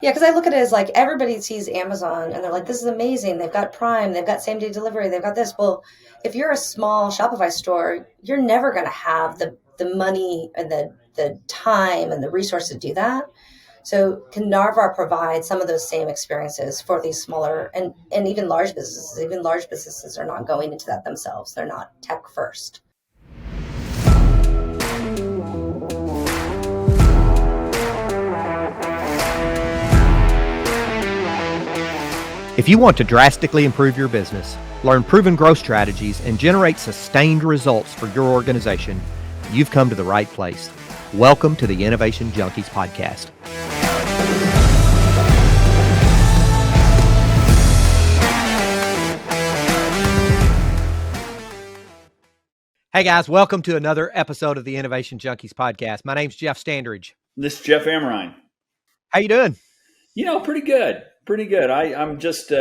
Yeah, because I look at it as like everybody sees Amazon and they're like, this is amazing. They've got Prime, they've got same day delivery, they've got this. Well, if you're a small Shopify store, you're never going to have the money and the time and the resources to do that. So can Narvar provide some of those same experiences for these smaller and even large businesses? Even large businesses are not going into that themselves. They're not tech first. If you want to drastically improve your business, learn proven growth strategies, and generate sustained results for your organization, you've come to the right place. Welcome to the Innovation Junkies podcast. Hey guys, welcome to another episode of the Innovation Junkies podcast. My name's Jeff Standridge. This is Jeff Amrine. How you doing? Pretty good. Pretty good. I'm just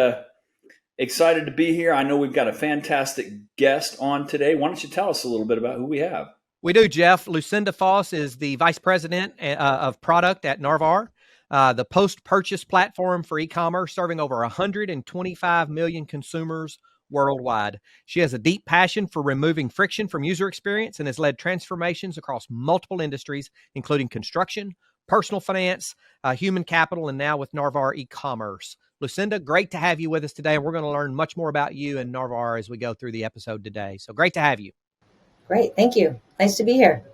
excited to be here. I know we've got a fantastic guest on today. Why don't you tell us a little bit about who we have? We do, Jeff. Lucinda Foss is the Vice President of Product at Narvar, the post-purchase platform for e-commerce, serving over 125 million consumers worldwide. She has a deep passion for removing friction from user experience and has led transformations across multiple industries, including construction, personal finance, human capital, and now with Narvar e-commerce. Lucinda, great to have you with us today. And we're going to learn much more about you and Narvar as we go through the episode today. So great to have you. Great. Thank you. Nice to be here.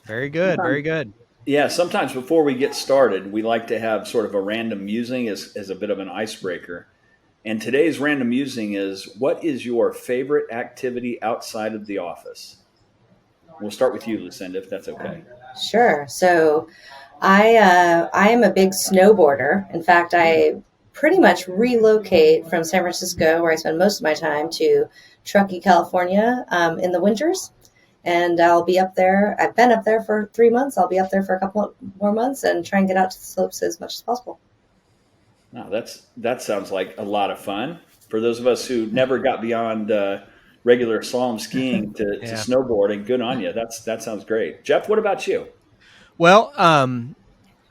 Very good. Very good. Yeah, sometimes before we get started, we like to have sort of a random musing as a bit of an icebreaker. And today's random musing is, what is your favorite activity outside of the office? We'll start with you, Lucinda, if that's okay. Sure. So I am a big snowboarder. In fact, I pretty much relocate from San Francisco, where I spend most of my time, to Truckee, California in the winters. And I'll be up there. I've been up there for 3 months. I'll be up there for a couple more months and try and get out to the slopes as much as possible. Wow, that sounds like a lot of fun. For those of us who never got beyond regular slalom skiing to snowboarding, good on you. That sounds great. Jeff, what about you? Well,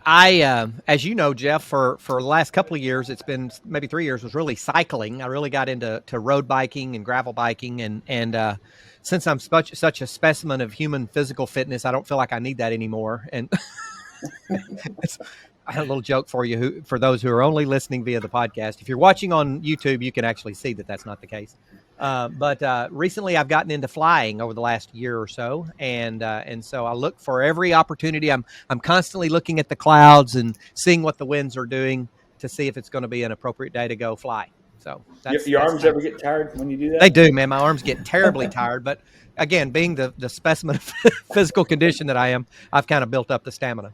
I, as you know, Jeff, for the last couple of years, it's been maybe 3 years, was really cycling. I really got into road biking and gravel biking. And since I'm such a specimen of human physical fitness, I don't feel like I need that anymore. And I have a little joke for you, for those who are only listening via the podcast. If you're watching on YouTube, you can actually see that that's not the case. But recently I've gotten into flying over the last year or so. And so I look for every opportunity. I'm constantly looking at the clouds and seeing what the winds are doing to see if it's going to be an appropriate day to go fly. So your arms ever get tired when you do that? They do, man. My arms get terribly tired. But again, being the specimen of physical condition that I am, I've kind of built up the stamina.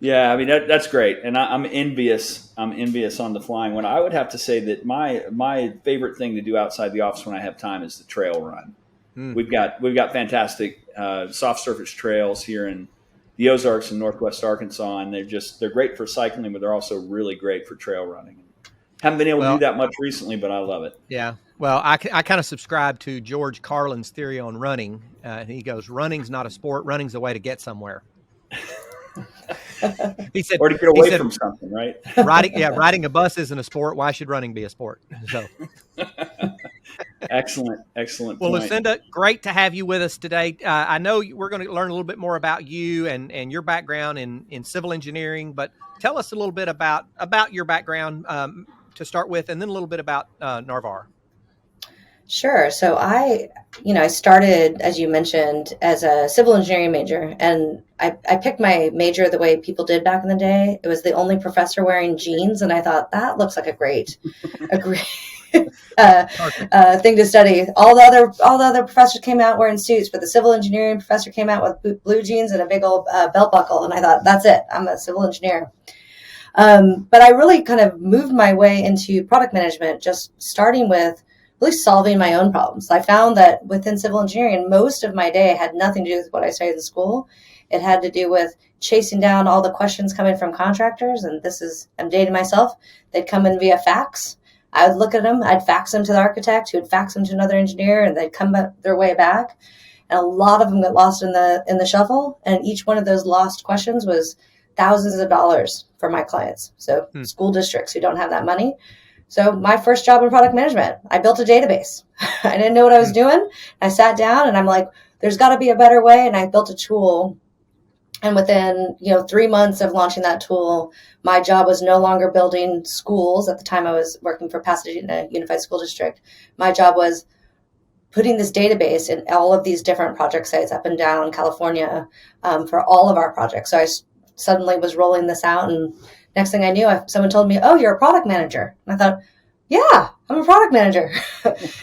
Yeah, I mean, that's great. And I'm envious. I'm envious on the flying one. I would have to say that my favorite thing to do outside the office when I have time is the trail run. We've got fantastic soft surface trails here in the Ozarks and Northwest Arkansas, and they're great for cycling, but they're also really great for trail running. Haven't been able to do that much recently, but I love it. Yeah. Well, I kind of subscribe to George Carlin's theory on running. He goes, running's not a sport. Running's a way to get somewhere. He said, or to get away from something, right? Riding a bus isn't a sport. Why should running be a sport? So, excellent Well, point. Lucinda, great to have you with us today. I know we're going to learn a little bit more about you and your background in civil engineering, but tell us a little bit about your background to start with, and then a little bit about Narvar. Sure. So I started, as you mentioned, as a civil engineering major, and I picked my major the way people did back in the day. It was the only professor wearing jeans, and I thought that looks like a great thing to study. All the other professors came out wearing suits, but the civil engineering professor came out with blue jeans and a big old belt buckle, and I thought, that's it. I'm a civil engineer. But I really kind of moved my way into product management, just starting with really solving my own problems. I found that within civil engineering, most of my day had nothing to do with what I studied in school. It had to do with chasing down all the questions coming from contractors. And I'm dating myself. They'd come in via fax. I would look at them. I'd fax them to the architect, who would fax them to another engineer, and they'd come their way back. And a lot of them got lost in the shuffle. And each one of those lost questions was thousands of dollars for my clients. So school districts who don't have that money. So my first job in product management, I built a database. I didn't know what I was doing. I sat down and I'm like, there's got to be a better way. And I built a tool. And within, 3 months of launching that tool, my job was no longer building schools. At the time I was working for Pasadena Unified School District. My job was putting this database in all of these different project sites up and down California for all of our projects. So I suddenly was rolling this out, and next thing I knew, someone told me, "Oh, you're a product manager." And I thought, "Yeah, I'm a product manager."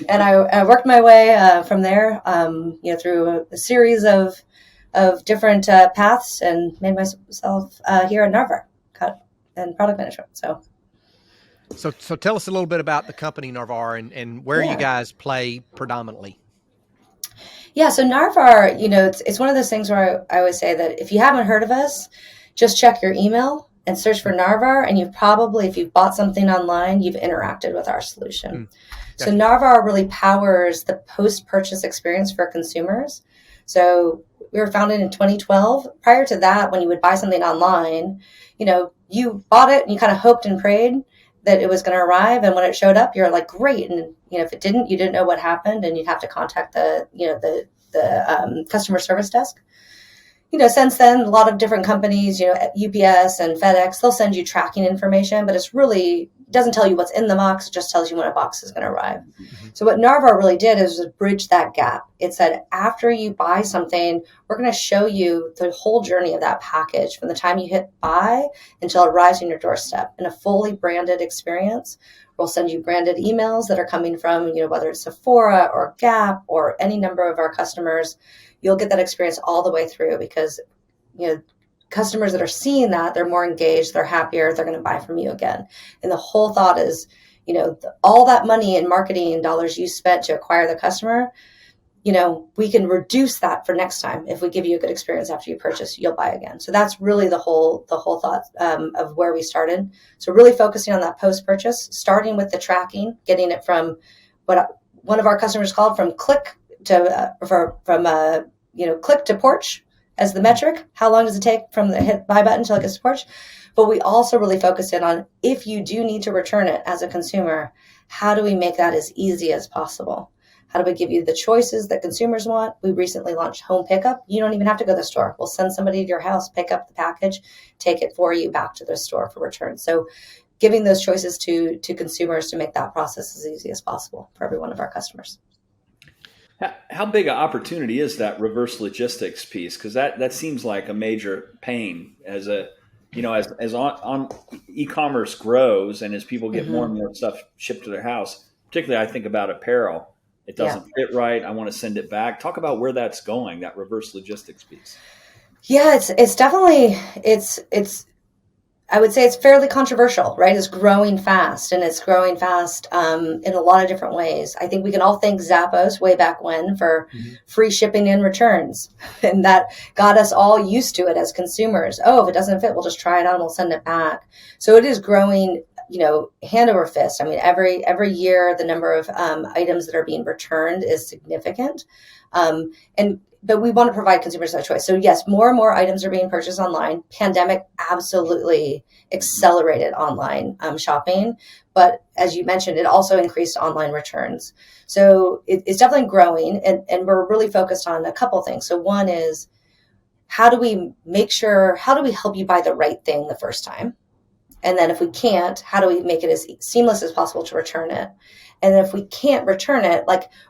And I worked my way from there, through a series of different paths, and made myself here at Narvar in product management. So tell us a little bit about the company Narvar and where you guys play predominantly. Yeah, so Narvar, it's one of those things where I always say that if you haven't heard of us, just check your email and search for Narvar, and you've probably, if you've bought something online, you've interacted with our solution. So Narvar really powers the post-purchase experience for consumers. So we were founded in 2012. Prior to that, when you would buy something online, you bought it and you kind of hoped and prayed that it was going to arrive. And when it showed up, you're like, great. And, if it didn't, you didn't know what happened, and you'd have to contact the customer service desk. Since then, a lot of different companies, UPS and FedEx, they'll send you tracking information, but it's really doesn't tell you what's in the box. It just tells you when a box is going to arrive. Mm-hmm. So what Narvar really did is bridge that gap. It said, after you buy something, we're going to show you the whole journey of that package from the time you hit buy until it arrives on your doorstep in a fully branded experience. We'll send you branded emails that are coming from, whether it's Sephora or Gap or any number of our customers. You'll get that experience all the way through because, customers that are seeing that, they're more engaged, they're happier, they're going to buy from you again. And the whole thought is, all that money in marketing dollars you spent to acquire the customer, we can reduce that for next time. If we give you a good experience after you purchase, you'll buy again. So that's really the whole thought of where we started. So really focusing on that post-purchase, starting with the tracking, getting it from what one of our customers called from click to click to porch as the metric. How long does it take from the hit buy button until it gets to porch? But we also really focused in on, if you do need to return it as a consumer, how do we make that as easy as possible? How do we give you the choices that consumers want? We recently launched home pickup. You don't even have to go to the store. We'll send somebody to your house, pick up the package, take it for you back to the store for return. So giving those choices to consumers to make that process as easy as possible for every one of our customers. How big an opportunity is that reverse logistics piece? Because that seems like a major pain as on e-commerce grows and as people get more and more stuff shipped to their house. Particularly, I think about apparel. It doesn't fit right. I want to send it back. Talk about where that's going. That reverse logistics piece. Yeah, it's definitely I would say it's fairly controversial, right? It's growing fast, and it's growing fast in a lot of different ways. I think we can all thank Zappos way back when for free shipping and returns. And that got us all used to it as consumers. Oh, if it doesn't fit, we'll just try it on, we'll send it back. So it is growing, hand over fist. I mean, every year, the number of items that are being returned is significant. But we want to provide consumers that choice. So yes, more and more items are being purchased online. Pandemic absolutely accelerated online shopping. But as you mentioned, it also increased online returns. So it's definitely growing. And we're really focused on a couple things. So one is, how do we help you buy the right thing the first time? And then if we can't, how do we make it as seamless as possible to return it? And if we can't return it,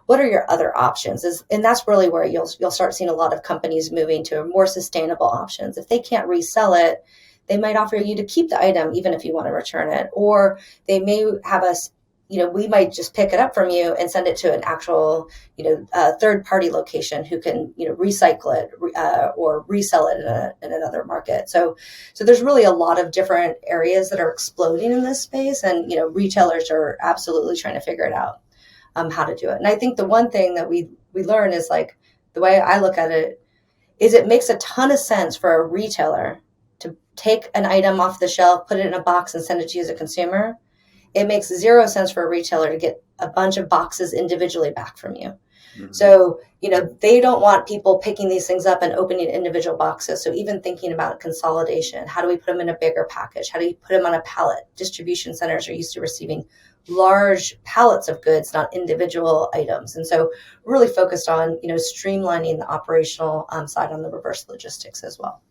what are your other options? And that's really where you'll start seeing a lot of companies moving to more sustainable options. If they can't resell it, they might offer you to keep the item even if you want to return it. Or they may have us, we might just pick it up from you and send it to an actual, third-party location who can, recycle it or resell it in another market. So there's really a lot of different areas that are exploding in this space, and retailers are absolutely trying to figure it out, how to do it. And I think the one thing that we learn is, the way I look at it is, it makes a ton of sense for a retailer to take an item off the shelf, put it in a box, and send it to you as a consumer. It makes zero sense for a retailer to get a bunch of boxes individually back from you. So, they don't want people picking these things up and opening individual boxes. So even thinking about consolidation, how do we put them in a bigger package? How do you put them on a pallet? Distribution centers are used to receiving large pallets of goods, not individual items. And so really focused on, streamlining the operational side on the reverse logistics as well.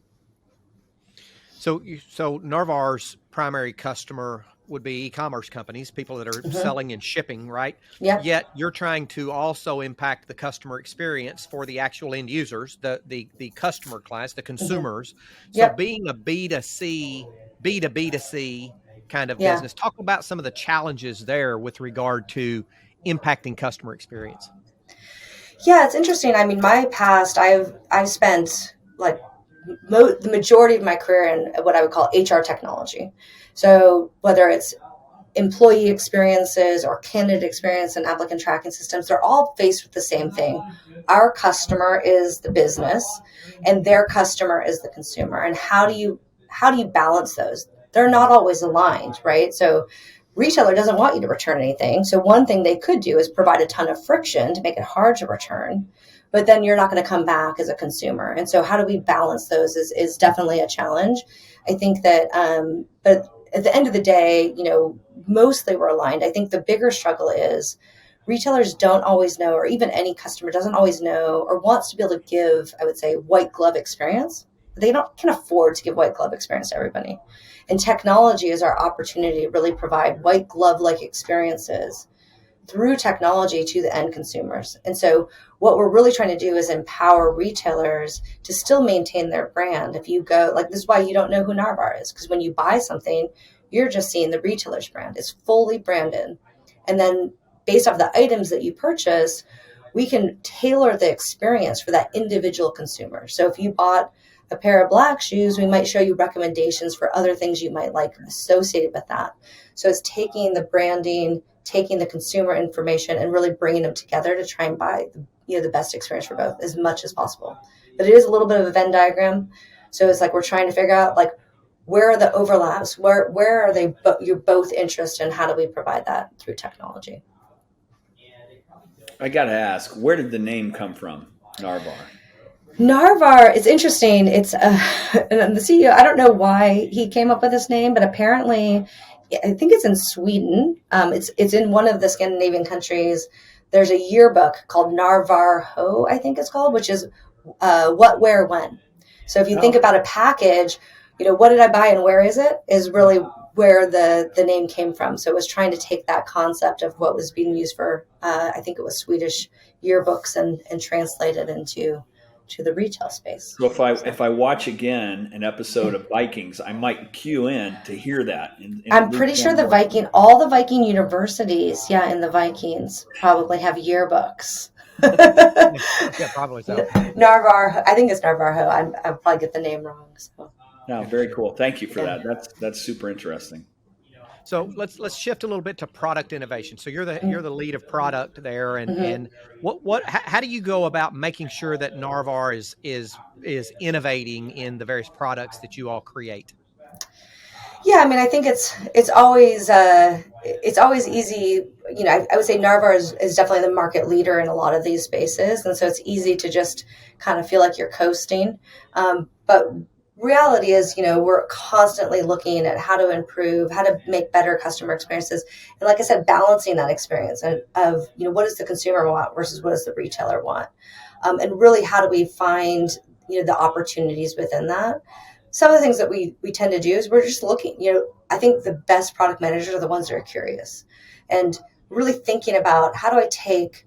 So Narvar's primary customer would be e-commerce companies, people that are selling and shipping, right? Yeah. Yet you're trying to also impact the customer experience for the actual end users, the customer class, the consumers. So being a B2C, B2B2C kind of business, talk about some of the challenges there with regard to impacting customer experience. Yeah, it's interesting. I mean, my past, I've spent like the majority of my career in what I would call HR technology. So whether it's employee experiences or candidate experience and applicant tracking systems, they're all faced with the same thing. Our customer is the business and their customer is the consumer. And how do you balance those? They're not always aligned, right? So retailer doesn't want you to return anything. So one thing they could do is provide a ton of friction to make it hard to return, but then you're not going to come back as a consumer. And so how do we balance those is definitely a challenge. I think that, but at the end of the day, mostly we're aligned. I think the bigger struggle is retailers don't always know, or even any customer doesn't always know or wants to be able to give, I would say, white glove experience. They can afford to give white glove experience to everybody. And technology is our opportunity to really provide white glove-like experiences through technology to the end consumers. And so what we're really trying to do is empower retailers to still maintain their brand. If you go, this is why you don't know who Narvar is, because when you buy something, you're just seeing the retailer's brand. It's fully branded. And then based off the items that you purchase, we can tailor the experience for that individual consumer. So if you bought a pair of black shoes, we might show you recommendations for other things you might like associated with that. So it's taking the branding, taking the consumer information and really bringing them together to try and buy the best experience for both as much as possible. But it is a little bit of a Venn diagram. So it's we're trying to figure out where are the overlaps, where are they, you're both interested in, how do we provide that through technology? I got to ask, where did the name come from, Narvar? Narvar, it's interesting. It's the CEO, I don't know why he came up with this name, but apparently I think it's in Sweden. It's in one of the Scandinavian countries. There's a yearbook called Narvar Ho, I think it's called, which is what, where, when. So if you think about a package, what did I buy and where is it, is really where the name came from. So it was trying to take that concept of what was being used for, I think it was Swedish yearbooks and translate it into the retail space. So if I watch again an episode of Vikings, I might cue in to hear that. I'm pretty sure all the Viking universities, in the Vikings probably have yearbooks. Yeah, probably so. Narvar, I think it's Narvar Ho. I'll probably get the name wrong. So. No, very cool. Thank you for that. That's super interesting. So let's shift a little bit to product innovation. So you're the lead of product there, and how do you go about making sure that Narvar is innovating in the various products that you all create? Yeah, I mean, I think it's always easy. I would say Narvar is definitely the market leader in a lot of these spaces, and so it's easy to just kind of feel like you're coasting. But reality is, we're constantly looking at how to improve, how to make better customer experiences. And like I said, balancing that experience of what does the consumer want versus what does the retailer want? And really, how do we find, the opportunities within that? Some of the things that we tend to do is we're just looking, I think the best product managers are the ones that are curious and really thinking about how do I take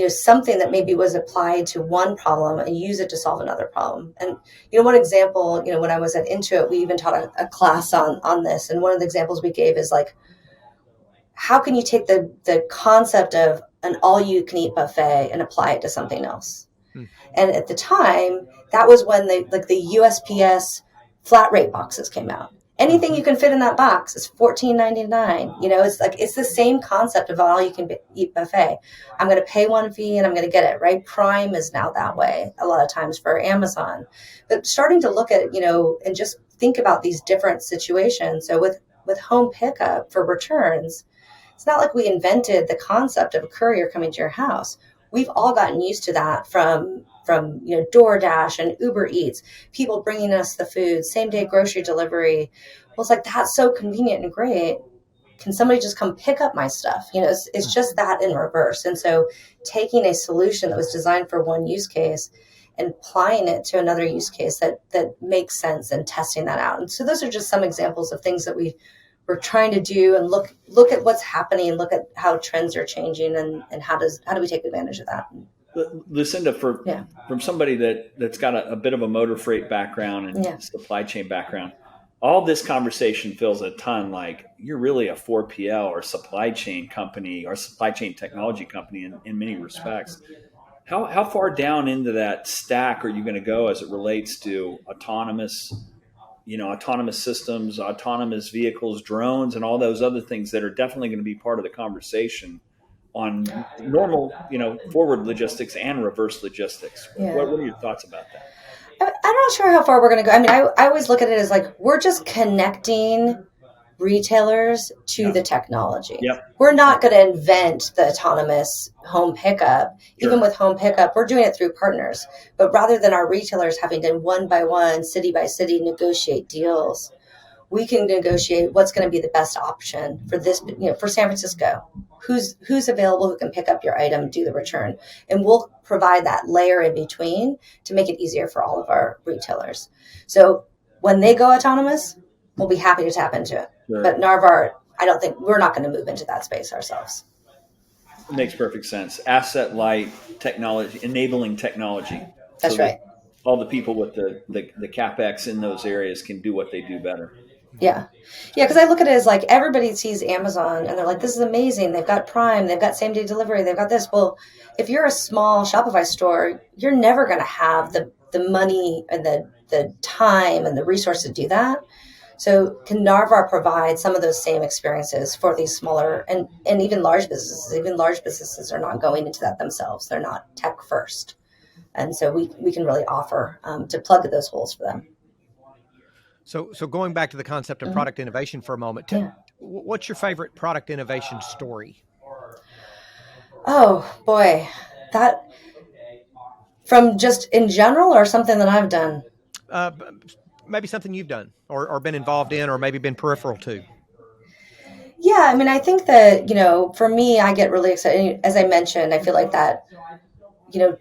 something that maybe was applied to one problem and use it to solve another problem. And, one example, when I was at Intuit, we even taught a class on this. And one of the examples we gave is how can you take the concept of an all-you-can-eat buffet and apply it to something else? And at the time, that was when the USPS flat rate boxes came out. Anything you can fit in that box is $14.99. It's the same concept of all you can eat buffet. I'm going to pay one fee and I'm going to get it, right? Prime is now that way a lot of times for Amazon. But starting to look at, and just think about these different situations. So with home pickup for returns, it's not like we invented the concept of a courier coming to your house. we've all gotten used to that from DoorDash and Uber Eats, people bringing us the food, same day grocery delivery. Well, it's like, that's so convenient and great. Can somebody just come pick up my stuff? It's just that in reverse. And so taking a solution that was designed for one use case and applying it to another use case that makes sense, and testing that out. And so those are just some examples of things that we're trying to do, and look at what's happening, look at how trends are changing, and how do we take advantage of that. Lucinda, from somebody that's got a bit of a motor freight background and supply chain background, all this conversation feels a ton like you're really a 4PL or supply chain company or supply chain technology company in many respects. How far down into that stack are you going to go as it relates to autonomous systems, autonomous vehicles, drones, and all those other things that are definitely going to be part of the conversation on normal, forward logistics and reverse logistics? Yeah. What are your thoughts about that? I'm not sure how far we're going to go. I mean, I always look at it as like, we're just connecting retailers to the technology. Yep. We're not going to invent the autonomous home pickup. Sure. Even with home pickup, we're doing it through partners. But rather than our retailers having to one by one, city by city, negotiate deals, we can negotiate what's going to be the best option for this, for San Francisco. Who's available, who can pick up your item, do the return. And we'll provide that layer in between to make it easier for all of our retailers. So when they go autonomous, we'll be happy to tap into it. Sure. But Narvar, I don't think we're not going to move into that space ourselves. It makes perfect sense. Asset light technology, enabling technology. That's right. All the people with the CapEx in those areas can do what they do better. Yeah. Because I look at it as like, everybody sees Amazon and they're like, this is amazing. They've got Prime, they've got same day delivery, they've got this. Well, if you're a small Shopify store, you're never going to have the money and the time and the resources to do that. So can Narvar provide some of those same experiences for these smaller and even large businesses? Even large businesses are not going into that themselves. They're not tech first. And so we can really offer to plug those holes for them. So going back to the concept of product innovation for a moment, what's your favorite product innovation story? Oh, boy. That from just in general or something that I've done? Maybe something you've done or been involved in or maybe been peripheral to. Yeah, I mean, I think that, for me, I get really excited. As I mentioned, I feel like that,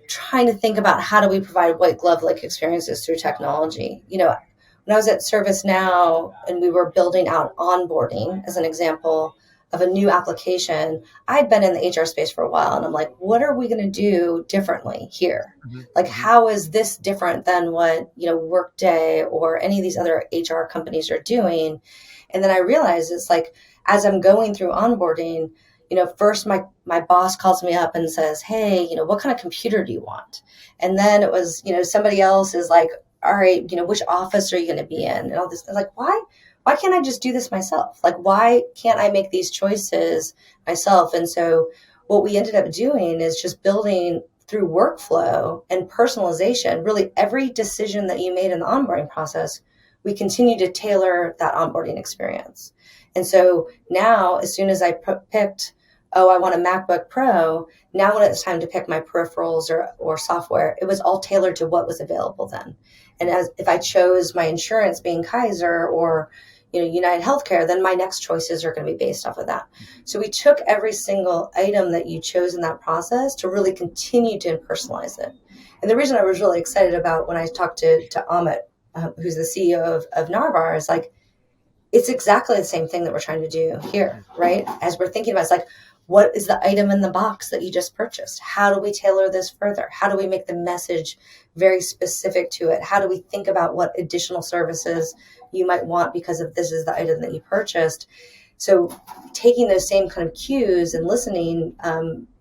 trying to think about how do we provide white glove-like experiences through technology. When I was at ServiceNow and we were building out onboarding as an example of a new application, I'd been in the HR space for a while and I'm like, what are we going to do differently here? Mm-hmm. Like, how is this different than what, Workday or any of these other HR companies are doing? And then I realized it's like, as I'm going through onboarding, first my boss calls me up and says, hey, what kind of computer do you want? And then it was, somebody else is like, all right, which office are you going to be in? And all this. I'm like, why can't I just do this myself? Like, why can't I make these choices myself? And so what we ended up doing is just building through workflow and personalization, really every decision that you made in the onboarding process, we continue to tailor that onboarding experience. And so now, as soon as I picked, I want a MacBook Pro, now when it's time to pick my peripherals or software, it was all tailored to what was available then. And if I chose my insurance being Kaiser or United Healthcare, then my next choices are going to be based off of that. So we took every single item that you chose in that process to really continue to personalize it. And the reason I was really excited about when I talked to Amit, who's the CEO of Narvar, is like, it's exactly the same thing that we're trying to do here, right? As we're thinking about, it's like, what is the item in the box that you just purchased? How do we tailor this further? How do we make the message very specific to it? How do we think about what additional services you might want because of this is the item that you purchased? So taking those same kind of cues and listening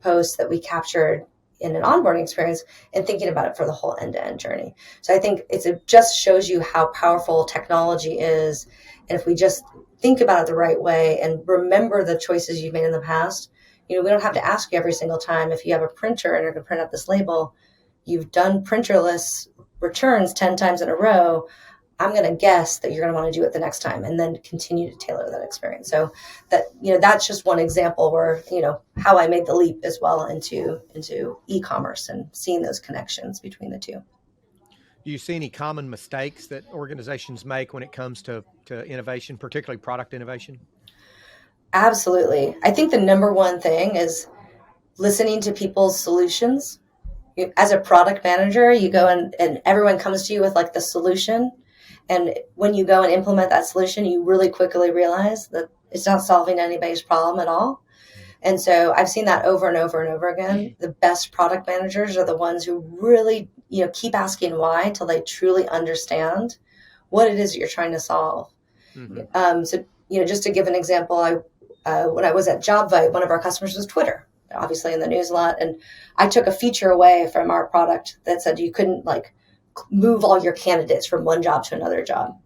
posts that we captured in an onboarding experience and thinking about it for the whole end-to-end journey. So I think it just shows you how powerful technology is. And if we just think about it the right way and remember the choices you've made in the past, we don't have to ask you every single time if you have a printer and you're going to print out this label. You've done printerless returns 10 times in a row. I'm going to guess that you're going to want to do it the next time, and then continue to tailor that experience. So that, that's just one example where, how I made the leap as well into e-commerce and seeing those connections between the two. Do you see any common mistakes that organizations make when it comes to innovation, particularly product innovation? Absolutely. I think the number one thing is listening to people's solutions. As a product manager, you go and everyone comes to you with like the solution. And when you go and implement that solution, you really quickly realize that it's not solving anybody's problem at all. And so I've seen that over and over and over again. The best product managers are the ones who really, keep asking why till they truly understand what it is that you're trying to solve. Mm-hmm. So, just to give an example, when I was at JobVite, one of our customers was Twitter, obviously in the news a lot. And I took a feature away from our product that said you couldn't move all your candidates from one job to another job.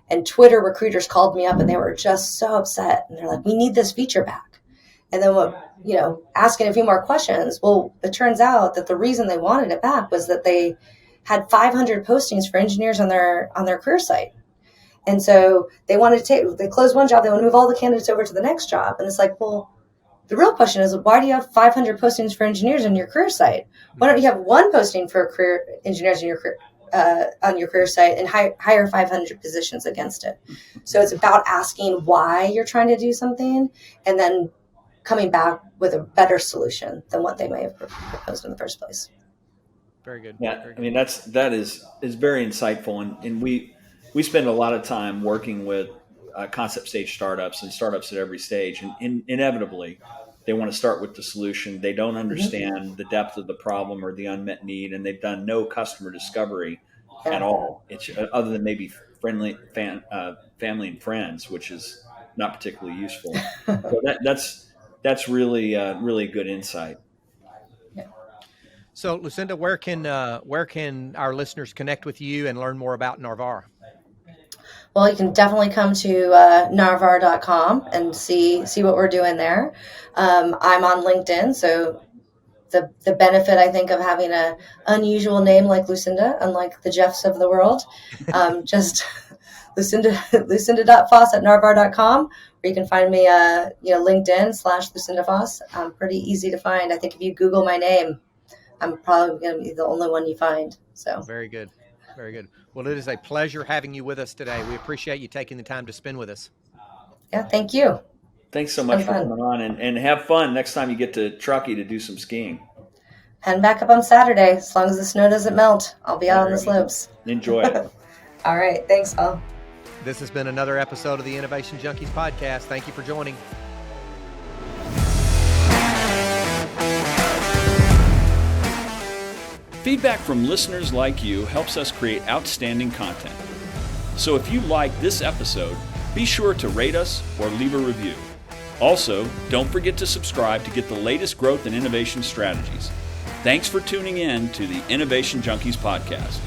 And Twitter recruiters called me up and they were just so upset. And they're like, we need this feature back. And then asking a few more questions. Well, it turns out that the reason they wanted it back was that they had 500 postings for engineers on their career site. And so they closed one job, they want to move all the candidates over to the next job. And it's like, well, the real question is, why do you have 500 postings for engineers on your career site? Why don't you have one posting for career engineers on your career site and hire 500 positions against it? So it's about asking why you're trying to do something and then coming back with a better solution than what they may have proposed in the first place. Very good. Yeah, Very good. I mean that is very insightful, and we spend a lot of time working with concept stage startups and startups at every stage, and inevitably they want to start with the solution. They don't understand the depth of the problem or the unmet need, and they've done no customer discovery at all. It's other than maybe family and friends, which is not particularly useful. So that's really really good insight. Yeah. So, Lucinda, where can our listeners connect with you and learn more about Narvar? Well, you can definitely come to narvar.com and see what we're doing there. I'm on LinkedIn, so the benefit, I think, of having an unusual name like Lucinda, unlike the Jeffs of the world, just Lucinda.Foss at narvar.com, or you can find me LinkedIn /Lucinda Foss. Pretty easy to find. I think if you Google my name, I'm probably going to be the only one you find. So very good. Very good. Well, it is a pleasure having you with us today. We appreciate you taking the time to spend with us. Yeah, thank you. Thanks so much for coming on, and have fun next time you get to Truckee to do some skiing. Heading back up on Saturday. As long as the snow doesn't melt, I'll be out on the slopes. Enjoy it. All right. Thanks, all. This has been another episode of the Innovation Junkies podcast. Thank you for joining. Feedback from listeners like you helps us create outstanding content. So if you like this episode, be sure to rate us or leave a review. Also, don't forget to subscribe to get the latest growth and innovation strategies. Thanks for tuning in to the Innovation Junkies podcast.